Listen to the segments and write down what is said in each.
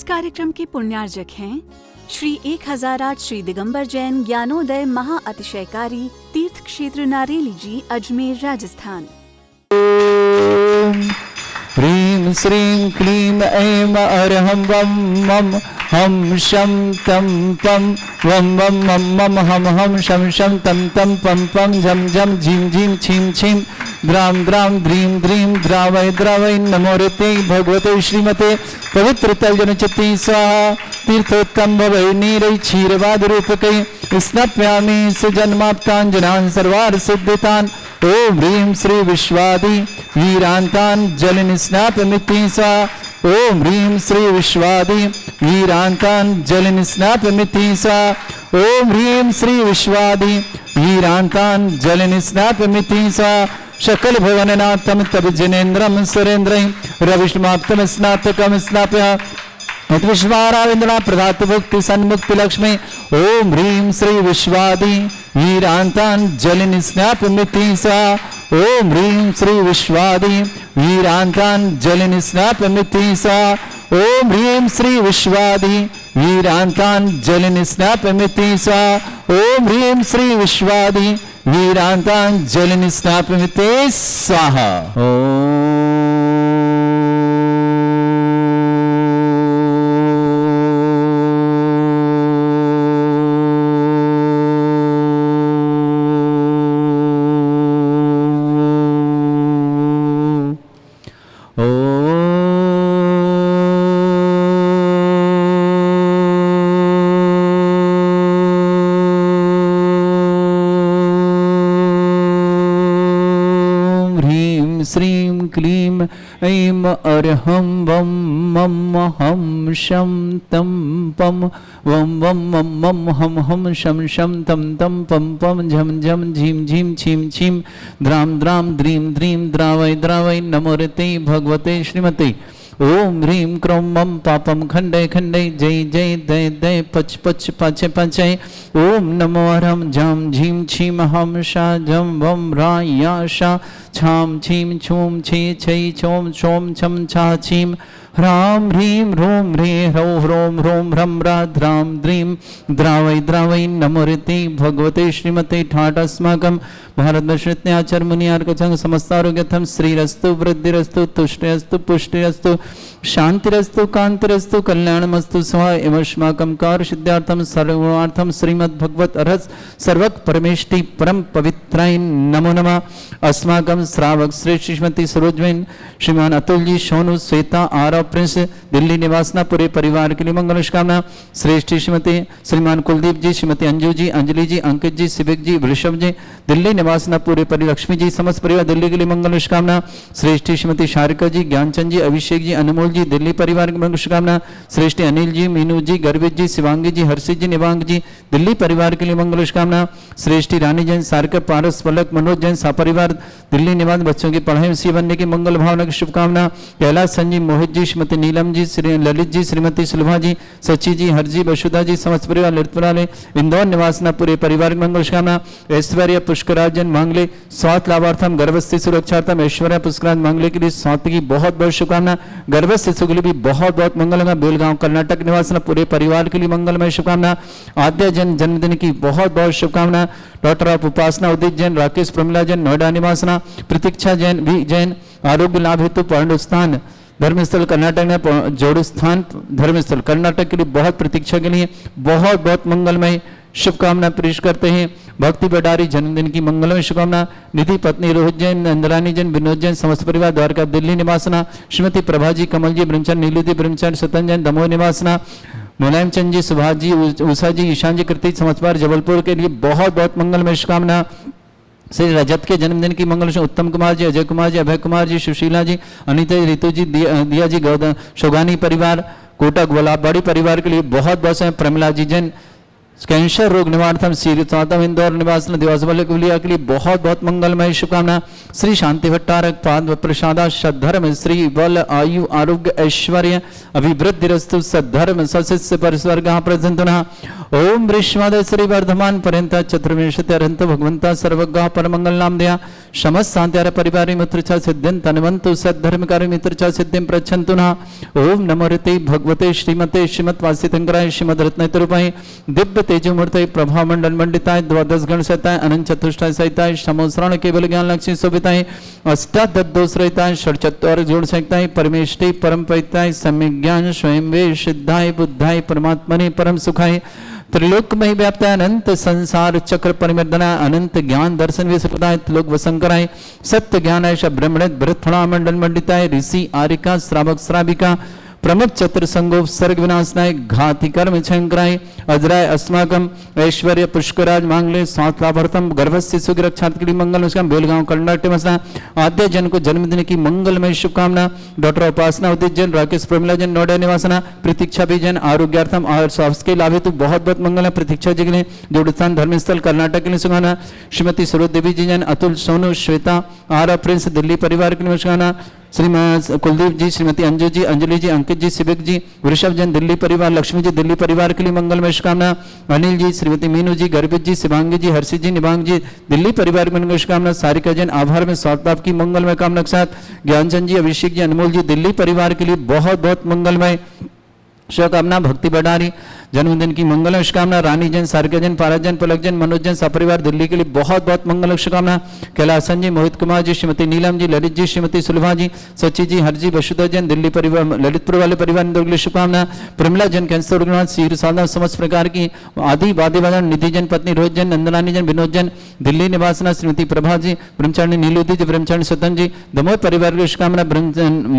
कार्यक्रम के पुण्यार्जक हैं श्री 1008 श्री दिगंबर जैन ज्ञानोदय महा अतिशयकारी तीर्थ क्षेत्र नारेली जी, अजमेर, राजस्थान। ह्रीं श्रीं क्लीं ऐं अरहं वं मं हम शं तं पं वं वं मं मं हम हम शं शं तं तं पं पं झं झं झीं झीं छीं छीं द्रां द्रां द्रीं द्रीं द्रावय द्रावय नमोरते भगवते श्रीमते पवित्र तलजनचित्ती स्वाहा। तीर्थोत्तम भवै नीरै क्षीरवाद रूपकै स्नप्यामि सुजन्माप्ताञ्जनान् सर्वार्थ सिद्धितान्। ओम ह्रीं श्री विश्वादि वीरांतान जलिन स्नापमिति स्वाहा। ओम ह्रीं श्री विश्वादि वीरांतान जलिन स्नापमिति स्वाहा। ओम ह्रीं श्री विश्वादि वीरांतान जलिन स्नापमिति स्वाहा। शकल भुवननाथम तब जिनेन्द्रम सुरेन्द्रं रविष्माप्तम स्नातकम स्नाप्य विश्वाराविंद्रा प्रदात भक्ति सन्मुक्ति लक्ष्मी। ओम ह्रीं श्री विश्वादि वीरांतान जलिन स्नापमिति स्वाहा। ओम ह्रीं श्री विश्वादि वीरांतान जलिन स्नापमिति स्वाहा। ओम ह्रीं श्री विश्वादि वीरांतान जलिन स्नापमिति स्वाहा। ओम ह्रीं श्री विश्वादि वीरांतान जलिन स्नापमिति स्वाहा। श्रीं क्लीं ऐं अरहं वं मं हम शं तं पं वं वं मं मं हम हम शं शं तं तं पं पं झं झं झीं झीं छीं छीं द्रां द्रां द्रीं द्रीं द्रावय द्रावय नमोरते भगवते श्रीमते। ओम ह्रीं क्रों मं पापं खंडय खंडय जय जय दय दय पच पच पाचय पाचय। ओम नमो हरं झं झीं छीं हम शा झं वं रा या शा छाम छीं छूम छे छै छोम छोम छम छा छीं ह्रां ह्रीं ह्रूं ह्रे ह्रौं ह्रों ह्रों ह्रं रा द्रां द्रीं द्रावय द्रावय नमोरते भगवते श्रीमते। ठाट अस्माकं भारतवर्षाचर मुनियार्कचं समस्तारोग्यर्थं श्रीरस्तु वृद्धिरस्तु तुष्टिरस्तु पुष्टिरस्तु शांतिरस्तु कांतिरस्तु कल्याणमस्तु स्वाहा। एवस्माकं कार्यसिद्ध्यार्थं सर्वार्थं श्रीमद्भगवत अर्हस् सर्वक परमेष्टि परम पवित्राय नमो नमः। अस्माकं श्रावक श्री श्रीमती सरोजबेन, श्रीमान अतुल जी, सोनू, श्वेता, आरव, प्रिंस, दिल्ली निवासना पूरे परिवार के लिए मंगल कामना। श्रेष्ठ श्रीमती श्रीमान कुलदीप जी, श्रीमती अंजू जी, अंजलि जी, अंकित जी, सिविक जी, वृषभ जी, दिल्ली निवासना पूरे लक्ष्मी जी, समस्त परिवार दिल्ली के लिए मंगल कामना। श्रेष्ठ श्रीमती शारिका जी, ज्ञानचंद जी, अभिषेक जी, अनमोल जी, दिल्ली परिवार की मंगल कामना। श्रेष्ठ अनिल जी, मीनू जी, गर्वित जी, शिवांगी जी, हर्षित जी, निवांग जी, दिल्ली परिवार के लिए मंगल कामना। श्रेष्ठ रानी जैन, सारका, पारस, पलक, मनोज जैन, सपरिवार दिल्ली निवास, बच्चों की पढ़ाई में बनने की मंगल भावना की शुभकामना। कैलाश संजीव, मोहित जी, श्रीमती नीलम जी, श्री ललित जी, श्रीमती सुलभा जी, सची जी, हरजी, वसुधा जी, समस्त परिवार ललितपुराले इंदौर निवासना पूरे परिवार की मंगल कामना। ऐश्वर्य पुष्कराजन मांगले स्वास्थ्य लाभार्थम गर्भस्थी सुरक्षार्थम ऐश्वर्य पुष्कराज मांगले के लिए स्वास्थ्य की बहुत बहुत शुभकामना। गर्भस्थ शिशु के लिए भी बहुत बहुत मंगल। बेलगांव कर्नाटक निवासना पूरे परिवार के लिए मंगलमय शुभकामना। आद्या जैन जन्मदिन की बहुत बहुत शुभकामना। डॉक्टर ऑफ उपासना उदित जैन, राकेश प्रमिला जैन, नोएडा निवासना, प्रतीक्षा जैन भी जैन, आरोग्य लाभ हेतु पर्णस्थान धर्मस्थल कर्नाटक में जोड़स्थान धर्मस्थल कर्नाटक के लिए बहुत प्रतीक्षा के लिए बहुत बहुत मंगलमय शुभकामना पेश करते हैं। भक्ति भंडारी जन्मदिन की मंगलमय शुभकामना। निधि पत्नी रोहित जैन, नंदरानी जैन, विनोद जैन, समस्त परिवार द्वारका दिल्ली निवासना। श्रीमती प्रभा जी, कमल जी, ब्रह्मचर्य, नीलुदी ब्रह्मचर्य, सतन जैन, दमोह निवासना। मुलायम चंद जी, सुभाष जी, उषा जी, ईशान जी, कृति, समस्त परिवार जबलपुर के लिए बहुत बहुत मंगलमय शुभकामना। श्री रजत के जन्मदिन की मंगल। उत्तम कुमार जी, अजय कुमार जी, अभय कुमार जी, सुशीला जी, अनिता जी, रितु जी, दिया जी, गौतम शोगानी परिवार, कोटक बड़ी परिवार के लिए बहुत बहुत से। प्रमिला जी जैन, कैंसर रोग निवारण श्री स्वातम इंदौर निवास दिवासबल के लिए बहुत बहुत मंगलमय शुभकामना। श्री शांति भट्टारक पाद प्रसादा सद्धर्म श्री बल आयु आरोग्य ऐश्वर्य अभिवृद्धिरस्तु सद्धर्म सशिष्य परिस्वर्ग प्रसन्ना। ओम वृष्वाद श्री वर्धमान पर्यंत चतुर्विंशत्यरंत भगवंता सर्वज्ञ परमंगल नाम दया समस्त शांत्यार परिवार मित्र च सिद्धिं तन्वन्तु सद्धर्मकारी मित्र च सिद्धिं प्रच्छन्तु नः। ओम नमो ऋते भगवते श्रीमते श्रीमद्वासितंकराय श्रीमद्रत्नतरूपाय दिव्य तेजोमूर्तये प्रभामंडल मंडिताय द्वादश गण सहिताय अनंत चतुष्टय सहिताय समोश्रण केवल ज्ञान लक्ष्मी शोभिताय अष्टादश दोष रहिताय षट्चत्वार जोड़ सहिताय परमेष्टि परम पवित्राय सम्यक ज्ञान स्वयं वे सिद्धाय बुद्धाय परमात्मने परम सुखाय त्रिलोकमय व्याप्ताय अनंत संसार चक्र परिमर्दनाय अनंत ज्ञान दर्शन विसुदाय त्रिलोक वसंकराय सत्य ज्ञानाय ब्रह्मण भरतफणा मंडल मंडिताय ऋषि आरिका श्रावक श्राविका प्रमुख चतुर संगो सर्ग विनाशनाय घाति कर्म शंकराय अजराय अस्माकम ऐश्वर्य पुष्कराज मांगले स्वास्थ्य लाभार्थम गर्भस्य सुख रक्षात्कड़ी मंगल मुस्कान बेलगांव कर्नाटक मसना आद्य जन को जन्मदिन की मंगलमय शुभकामना। डॉक्टर उपासना उदित जैन राकेश प्रमिला जैन नोएडा निवासना प्रतीक्षा भी जैन आरोग्यार्थम और स्वास्थ्य के लाभ हेतु बहुत बहुत मंगल है। प्रतीक्षा जी के लिए जोड़स्थान धर्मस्थल कर्नाटक के लिए सुखाना। श्रीमती सरोज देवी जी जैन अतुल सोनू श्वेता आर प्रिंस दिल्ली परिवार के लिए सुखाना। श्रीमान कुलदीप जी श्रीमती अंजू जी अंजलि जी अंकित जी सिविक जी वृषभ जैन दिल्ली परिवार लक्ष्मी जी दिल्ली परिवार के लिए मंगलमय शुभकामना। अनिल जी श्रीमती मीनू जी गर्भित जी शिवांगी जी हर्षित जी निबांग जी दिल्ली परिवार में मंगल शुभकामना। सारिका जैन आभार में स्वास्थ्य लाभ की मंगलमय कामना के साथ ज्ञानचंद जी अभिषेक जी अनमोल जी दिल्ली परिवार के लिए बहुत बहुत मंगलमय शुभकामना। भक्ति भंडारी जन्मदिन की मंगल शुभकामना। रानी जैन सारिका जैन पारस जैन पलक जैन मनोज जैन सपरिवार दिल्ली के लिए बहुत बहुत मंगल शुभकामना। कैलासन जी मोहित कुमार जी श्रीमती नीलम जी ललित जी श्रीमती सुलभा जी सची जी हरजी वसुधा जैन दिल्ली परिवार ललितपुर वाले परिवार के लिए शुभकामना। प्रमिला जैन कैंसर रुग्णालय सीर साधना समस्त प्रकार की आदि वाद्यवादन निधि जैन पत्नी रोहित जैन नंदनानी जैन विनोद जैन दिल्ली निवासना। श्रीमती प्रभा जी ब्रह्मचारिणी नीलुदी जी ब्रह्मचारिणी स्वतन जी दमोह परिवार की शुभकामना।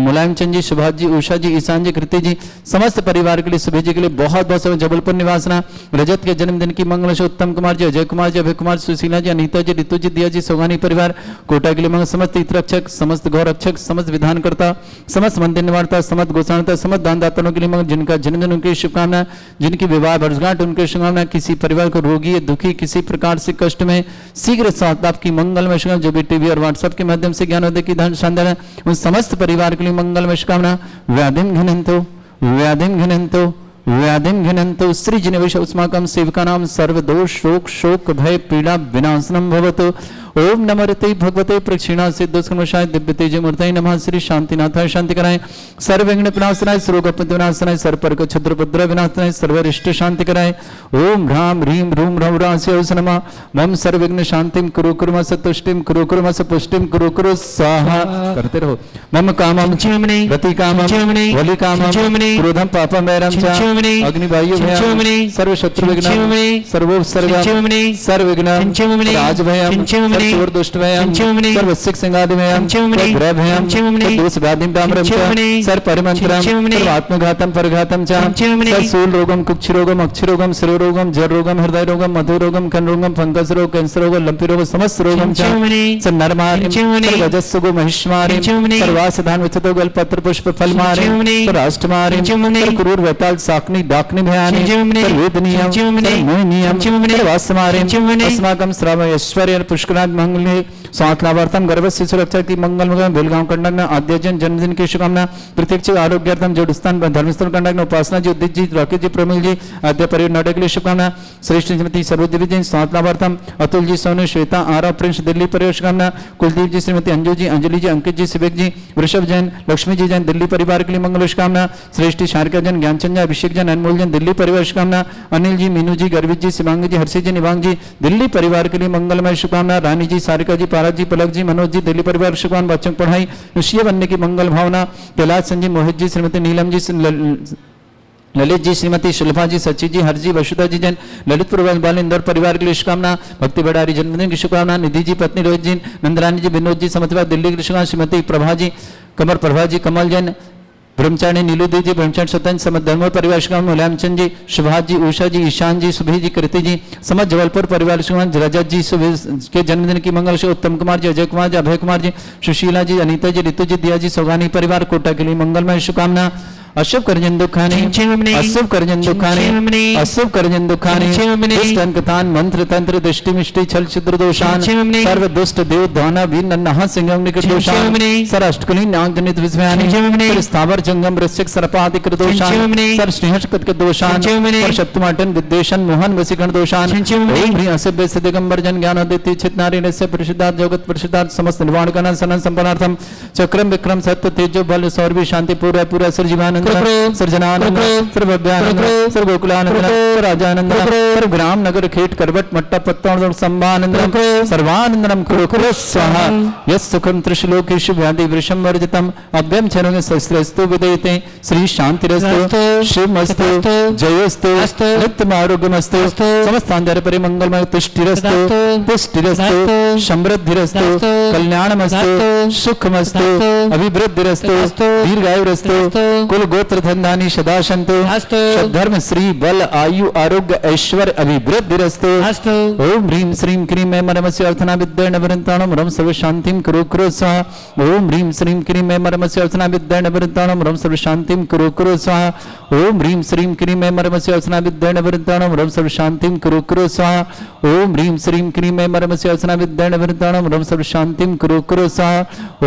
मुलायम चंद जी सुभाष जी उषा जी ईशान जी कृति जी समस्त परिवार के लिए सुबह जी के लिए बहुत बहुत जबलपुर निवासना। रजत के जन्मदिन की मंगल से उत्तम कुमार जी अजय कुमार जी अभय कुमार सुशीला जी अनीता जी ऋतु जी दिया जी सोगानी परिवार कोटा के लिए मंगल। समस्त हितरक्षक समस्त गौरक्षक समस्त विधानकर्ता समस्त मंदिर निवारता समस्त गोसाणता समस्त दानदाताओं के लिए मंगल। जिनका जन्मदिन उनकी शुभकामना जिनकी विवाह वर्षगांठ उनकी शुभकामना। किसी परिवार को रोगी है दुखी किसी प्रकार से कष्ट में शीघ्र स्वास्थ्य की मंगलमय शुभकामना। जो भी टीवी और व्हाट्सएप के माध्यम से ज्ञानोदय की धन शानदार उन समस्त परिवार के लिए मंगलमय शुभकामना। व्याधिम घिनंतो व्याधिम घिनंतो व्याधिम घिनंतो सृजनविश अस्माकं सेवकानां सर्वदोष शोक शोक भय पीड़ा विनाशनम भवतु। ओम नमो ऋते भगवते प्रक्षिणा सिद्धस्कर्मशाय दिव्य तेज मूर्तये नमः। श्री शांतिनाथाय शांति कराय सर्व विघ्न विनाशनाय सर्वगोपति विनाशनाय सर्वपर्क क्षुद्रपद्र विनाशनाय सर्वरिष्ट शांति कराय। ओम ह्राम ह्रीम रूम रौरास्य नमः। मम सर्व विघ्न शांतिम कुरु कुर्मस तुष्टिम कुरु कुर्मस पुष्टिम कुरु कुरु स्वाहा। करते रहो। मम कामम रति कामम वलि कामम क्रोधम पापम वैरम च अग्निवायु भयम सर्व शत्रु विघ्न सर्वोपसर्गम सर्व विघ्न राज भयम सर्व दुष्ट भयम सर्व सिख सिंगादि भयम ग्रह भयम दोष व्याधिम डामरम च सर्व परिमंत्रम सर्व आत्मघातम परघातम च सर्व सूल रोगम कुक्ष रोगम अक्ष रोगम शिरो रोगम जर रोगम हृदय रोगम मधु रोगम कन रोगम फंगस रोग कैंसर रोग लंपी रोग समस्त रोगम च सर्व नरमारिम सर्व रजस्सुगो महिष्मारिम सर्वास धान विचतो गल पत्र पुष्प फल मारिम सर्व अष्टमारिम सर्व क्रूर वेताल साकनी डाकनी भयानी सर्व वेदनीयम सर्व मोहिनीयम सर्व वासमारिम अस्माकं श्रव ऐश्वर्य पुष्कराज मंगल स्वास्थ्य लाभार्थम गर्भ से सुरक्षा की मंगल बेलगांव कर्नाटक में आद्यजन जन्मदिन की शुभकामना। प्रत्यक्ष आरोग्यार्थम जोड़स्थान धर्मस्थल कर्नाटक में उपासना जी उदित जी राकेश जी प्रमिल जी आद्य परिवार नोएडा के लिए शुभकामना। श्रेष्ठ श्रीमती सरोज देवी जी स्वास्थ्य लाभार्थम अतुल जी सोनू श्वेता आरा प्रिंस दिल्ली परिवार शुभकामना। कुलदीप जी श्रीमती अंजू जी अंजलि जी अंकित जी सिविक जी वृषभ जैन लक्ष्मी जी जैन दिल्ली परिवार के लिए मंगल शुभकामना। श्रेष्ठ शारिका जैन ज्ञानचंद जैन अभिषेक जैन अनमोल जैन दिल्ली परिवार शुभकामना। अनिल जी मीनू जी गर्भित जी शिवांगी जी हर्षित जी निवांग जी दिल्ली परिवार के लिए मंगलमय शुभकामना। रानी जी सारिका जी पारस जी पलक जी मनोज जी दिल्ली परिवार शुभकामना। बच्चों की पढ़ाई ऋषि बनने की मंगल भावना। कैलाश संजय मोहित जी श्रीमती नीलम जी ललित जी श्रीमती सुलभा जी सची जी हरजी वसुधा जी जैन ललितपुर वाले इंदौर परिवार के लिए शुभकामना। भक्ति भंडारी जन्मदिन की शुभकामना। निधि जी पत्नी रोहित जी नंदरानी जी विनोद जी समझवा दिल्ली की शुभकामना। श्रीमती प्रभा जी कमर प्रभा जी कमल जैन ब्रह्मचारिणी नीलुदी जी ब्रह्मचारी स्वतंत्र समझ धर्म परिवार शुभकामना। मुलायमचंद जी सुभाष जी उषा जी ईशान जी सुभी जी कृति जी समझ जबलपुर परिवार शुभकामना। रजत जी के जन्मदिन की मंगल से उत्तम कुमार जी अजय कुमार जी अभय कुमार जी सुशीला जी अनीता जी ऋतु जी दिया जी सोगानी परिवार कोटा के लिए मंगलमय शुभकामना। अशुभ कर्जन दुखानि अशुभ कर्जन दुखानि अशुभ कर्जन दुखानि दुष्टन कथान मंत्र तंत्र दृष्टि मिष्टि छल छिद्र दोषान सर्व दुष्ट देव दाना वीर नन्हा सिंहम निकट दोषान सर अष्टकुली नाग जनित विस्मयानि सर स्थावर जंगम वृश्चिक सर्पादि कृत दोषान सर स्नेहश कत दोषान सर शक्तिमाटन विद्वेषण मोहन वसीकरण दोषान ओम ह्रीं असभ्य दिगंबर जन ज्ञान देती चित नारी नस्य परिशुद्धात् जगत परिशुद्धात् समस्त निर्वाण करण सनन संपन्नार्थम चक्रम विक्रम सत्य तेजो बल सौरभि शांति पूर्व पूरा सर्वजीवानंद सर्जनानंद सर्वभ्यानंद सर्वगोकुलानंद राजानंद सर्वग्राम नगर खेट करवट मट्टा पत्ता संभानंद सर्वानंदनम कुरु कुरु स्वाहा यस् सुखम त्रिशलोकेषु व्याधि वृषम वर्जितम अभ्यम चरणं सहस्रस्तु विदयते श्री शांतिरस्तु शिवमस्तु जयोस्तु नित्यम आरोग्यमस्तु समस्तांतर परिमंगलमय तुष्टिरस्तु पुष्टिरस्तु समृद्धिरस्तु कल्याणमस्तु सुखमस्तु अभिवृद्धिरस्तु दीर्घायुरस्तु कुल गोत्र धनधानी सदा सन्तु धर्म श्री बल आयु आरोग्य ऐश्वर्य अभिवृद्धिरस्तु ओम ह्रीं श्रीं क्रीं मैं मरमस्य अर्थना विद्येन वरन्ताणं रम सर्व शांतिं कुरु कुरु स्वाहा ओम ह्रीं श्रीं क्रीं मैं मरमस्य अर्थना विद्येन वरन्ताणं रम सर्व शांतिं कुरु कुरु स्वाहा ओम ह्रीं श्रीं क्रीं मैं मरमस्य अर्थना विद्येन वरन्ताणं रम सर्व शांतिं कुरु कुरु स्वाहा ओम ह्रीं श्रीं क्रीं मैं मरमस्य अर्थना विद्येन वरन्ताणं रम सर्व शांतिं कुरु कुरु स्वाहा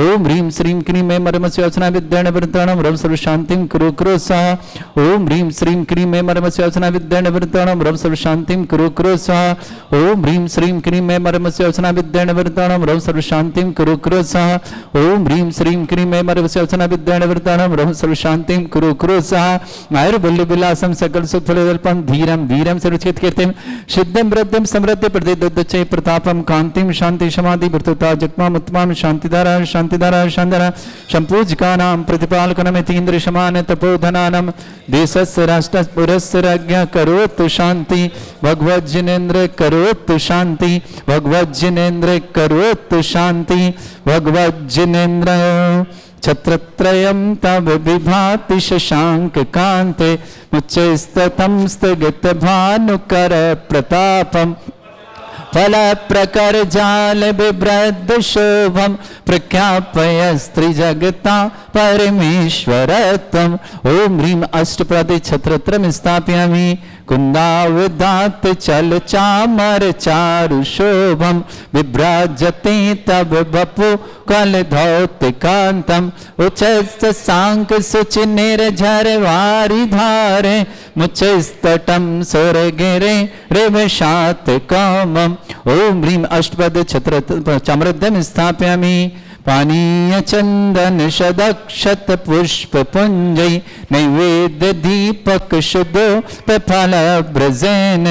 ओम ह्रीं श्रीं क्रीं मैं मरमस्य अर्थना विद्येन वरन्ताणं रम सर्व शांतिं कुरु कुरु स्वाहा ओम ह्रीं श्रीं क्रीं मैं मरमस्य अर्थना विद्येन वरन्ताणं रम सर्व शांतिं कुरु कुरु स्वाहा ओम ह्रीं श्रीं क्रीं मैं मरमस्य अर्थना विद्येन वरन्ताणं रम सर्व शांतिं कुरु कुरु स्वाहा ओम ह्रीं श्रीं क्रीं मैं मरमस्य अर्थना विद्येन वरन्ताणं रम सर्व शांतिं कुरु कुरु स्वाहा आयुर्बल्य विलासम सकल सुफलदल्पं धीरं वीरं सर्वचित कीर्तिं सिद्धिं वृद्धिं समृद्धि प्रतिदुच्चै प्रतापं कांतिं शांति समाधि भर्तुता जगमाम उत्तमां शांतिधारा शांतिधारा शांतिधारा संपूज्यकानां प्रतिपालकनमितीन्द्र समान तपोधनानां देशस्य राष्ट्रस्य पुरस्य राज्ञा करोतु शांति भगवज्जनेन्द्र करोतु शांति भगवज्जनेन्द्र करोतु शांति भगवज्जनेन्द्र छत्रत्रयं तव विभाति शशांक कांते मुच्चैस्ततं स्थगित भानुकर प्रतापम् फल प्रकर जाल बिभ्रद शोभम प्रख्यापय स्त्री जगता परमेश्वरत्वम् ओम ह्रीं अष्टप्रदे छत्रत्रम स्थापयामि कुंदावदात चल चामर चारु शोभम विभ्राजते तब बपु कल धौतिकांतम उच्चस्त सांक सुच निर्झर वारि धारे मुच्चस्तटम सुर गिरे रेवशात कामम ओम ह्रीं अष्टपद छत्र चामरद्यम स्थापयामि पानीय चंदन शदक्षत पुष्प पुंजै नैवेद्य दीपक शुद्धोप फल ब्रजेन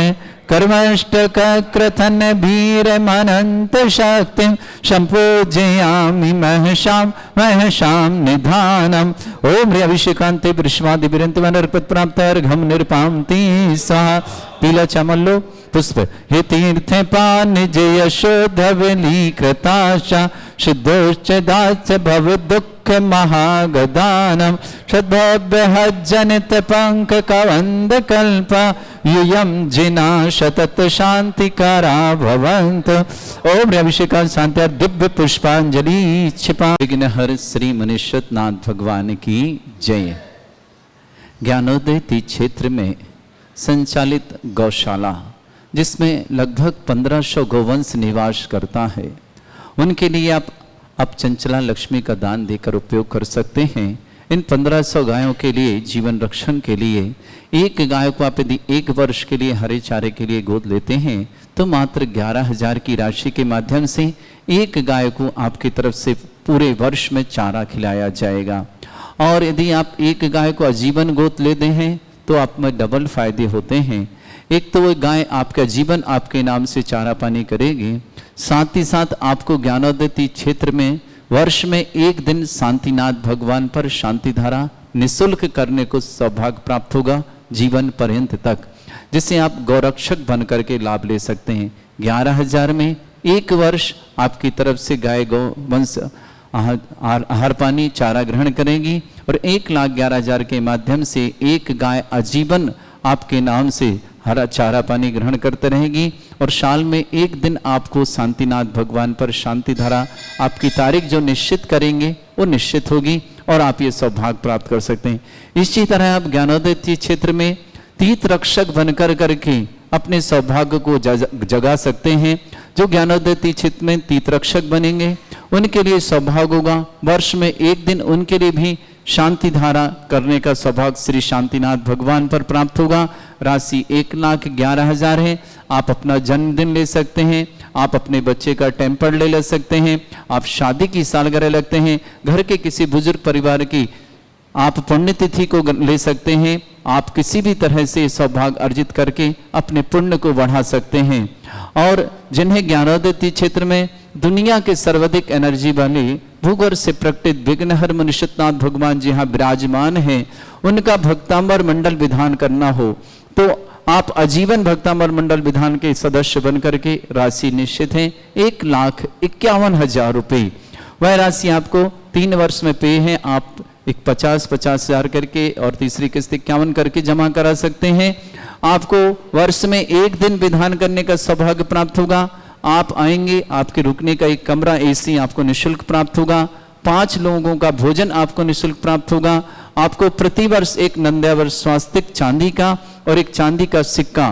कर्मष्टक क्रथन भीर मनंत शक्तिं संपूजयामि महशां निधानम् ओम ह्रीं अभिषेकान्ते विश्वादि विरंतवनर्पत प्राप्त अर्घम निरपान्ति स्वाहा पीला चामल्लो पुष्प हे तीर्थ पान जय शोधवली कृताशा सिद्धोश्च दास भव दुख महागदानम सद्भव्य हज्जनित पंक कवंद कल्पा युयम जिना शतत शांतिकारा भवंत ओम अभिषेका शांति दिव्य पुष्पांजलि छिपा विघ्नहर श्री मनीश्वर नाथ भगवान की जय। ज्ञानोदय क्षेत्र में संचालित गौशाला जिसमें लगभग 1500 गोवंश निवास करता है, उनके लिए आप चंचला लक्ष्मी का दान देकर उपयोग कर सकते हैं। इन 1500 गायों के लिए जीवन रक्षण के लिए एक गाय को आप यदि 1 वर्ष के लिए हरे चारे के लिए गोद लेते हैं तो मात्र 11,000 की राशि के माध्यम से एक गाय को आपकी तरफ से पूरे वर्ष में चारा खिलाया जाएगा। और यदि आप एक गाय को आजीवन गोद लेते हैं तो आप में डबल फायदे होते हैं। एक तो वो गाय आपका जीवन आपके नाम से चारा पानी करेगी, साथ ही साथ आपको ज्ञानोदय क्षेत्र में वर्ष में एक दिन शांतिनाथ भगवान पर शांति धारा निःशुल्क करने को सौभाग्य प्राप्त होगा जीवन पर्यंत तक, जिससे आप गौरक्षक बन करके लाभ ले सकते हैं। 11,000 में 1 वर्ष आपकी तरफ से गाय गौ वंश आहार पानी चारा ग्रहण करेगी और 1,11,000 के माध्यम से एक गाय आजीवन आपके नाम से हरा चारा पानी ग्रहण करते रहेगी और साल में एक दिन आपको शांतिनाथ भगवान पर शांति धारा आपकी तारीख जो निश्चित करेंगे वो निश्चित होगी और आप ये सौभाग्य प्राप्त कर सकते हैं। इसी तरह आप ज्ञानोदय तीर्थ क्षेत्र में तीर्थ रक्षक बनकर करके अपने सौभाग्य को जगा सकते हैं। जो ज्ञानोदय तीर्थ क्षेत्र में तीर्थ रक्षक बनेंगे उनके लिए सौभाग्य होगा, वर्ष में एक दिन उनके लिए भी शांति धारा करने का सौभाग्य श्री शांतिनाथ भगवान पर प्राप्त होगा। राशि 1,11,000 है। आप अपना जन्मदिन ले सकते हैं, आप अपने बच्चे का टेम्पर ले सकते हैं, आप शादी की सालगिरह लगते हैं, घर के किसी बुजुर्ग परिवार की आप पुण्यतिथि को ले सकते हैं। आप किसी भी तरह से सौभाग्य अर्जित करके अपने पुण्य को बढ़ा सकते हैं। और जिन्हें ज्ञानोदय तीर्थ क्षेत्र में दुनिया के सर्वाधिक एनर्जी वाले भूगर्भ से प्रकटित विघ्नहर मनुष्यनाथ भगवान जी यहाँ विराजमान हैं, उनका भक्तांबर मंडल विधान करना हो तो आप आजीवन भक्तांबर मंडल विधान के सदस्य बनकर के राशि निश्चित है 1,51,000 रुपये। वह राशि आपको 3 वर्ष में पे है। आप एक 50,000 करके और तीसरी किस्त 51 करके जमा करा सकते हैं। आपको वर्ष में एक दिन विधान करने का सौभाग्य प्राप्त होगा। आप आएंगे, आपके रुकने का एक कमरा एसी आपको निःशुल्क प्राप्त होगा। 5 लोगों का भोजन आपको निःशुल्क प्राप्त होगा। आपको प्रतिवर्ष एक नंद्यावर स्वास्तिक चांदी का और एक चांदी का सिक्का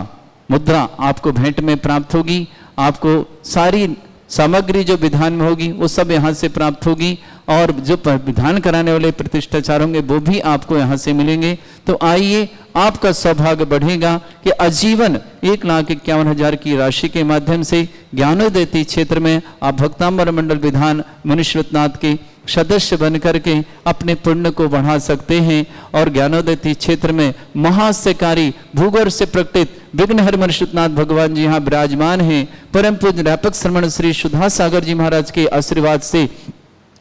मुद्रा आपको भेंट में प्राप्त होगी। आपको सारी सामग्री जो विधान में होगी वो सब यहाँ से प्राप्त होगी और जो विधान कराने वाले प्रतिष्ठाचार होंगे वो भी आपको यहाँ से मिलेंगे। तो आइए, आपका सौभाग्य बढ़ेगा कि आजीवन 1,51,000 की राशि के माध्यम से ज्ञानोदय तीर्थ क्षेत्र में आप भक्तांबर मंडल विधान मनुष्यनाथ के सदस्य बनकर के अपने पुण्य को बढ़ा सकते हैं। और ज्ञानोदय तीर्थ क्षेत्र में महाश्चर्यकारी भूगर्भ से प्रकटित विघ्नहर मनुष्यनाथ भगवान जी यहाँ विराजमान हैं। परम पूज्य व्यापक श्रमण श्री सुधा सागर जी महाराज के आशीर्वाद से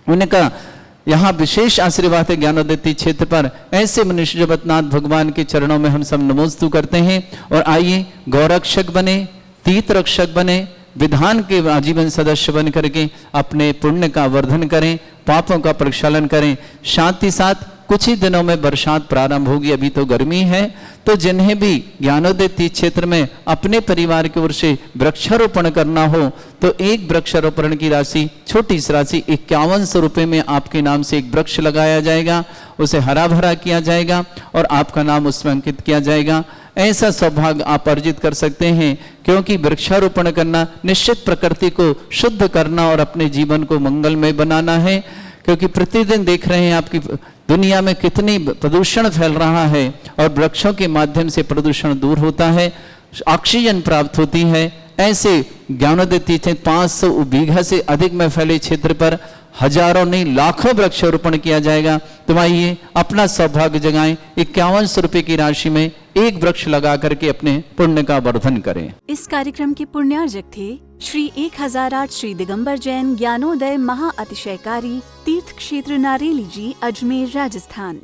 उनका यहाँ विशेष आशीर्वाद है ज्ञानोदय तीर्थ क्षेत्र पर। ऐसे मनुष्य जगन्नाथ भगवान के चरणों में हम सब नमोस्तु करते हैं। और आइए, गौरक्षक बने, तीर्थ रक्षक बने, विधान के आजीवन सदस्य बन करके अपने पुण्य का वर्धन करें, पापों का प्रक्षालन करें। साथ ही साथ कुछ ही दिनों में बरसात प्रारंभ होगी, अभी तो गर्मी है। तो जिन्हें भी ज्ञानोदय तीर्थ क्षेत्र में अपने परिवार की ओर से वृक्षारोपण करना हो तो एक वृक्षारोपण की राशि, छोटी सी राशि 5100 रुपये में आपके नाम से एक वृक्ष लगाया जाएगा, उसे हरा भरा किया जाएगा और आपका नाम उसमें अंकित किया जाएगा। ऐसा सौभाग्य आप अर्जित कर सकते हैं, क्योंकि वृक्षारोपण करना निश्चित प्रकृति को शुद्ध करना और अपने जीवन को मंगलमय बनाना है। क्योंकि प्रतिदिन देख रहे हैं आपकी दुनिया में कितनी प्रदूषण फैल रहा है और वृक्षों के माध्यम से प्रदूषण दूर होता है, ऑक्सीजन प्राप्त होती है। ऐसे ज्ञानोदय तीर्थ 500 बीघा से अधिक में फैले क्षेत्र पर हजारों नहीं लाखों वृक्षारोपण किया जाएगा। तो आइए, अपना सौभाग्य जगाएं। 5100 रुपये की राशि में एक वृक्ष लगा करके अपने पुण्य का वर्धन करें। इस कार्यक्रम के पुण्यार्जक थे श्री 1008 श्री दिगंबर जैन ज्ञानोदय महा अतिशयकारी तीर्थ क्षेत्र नारेली जी, अजमेर, राजस्थान।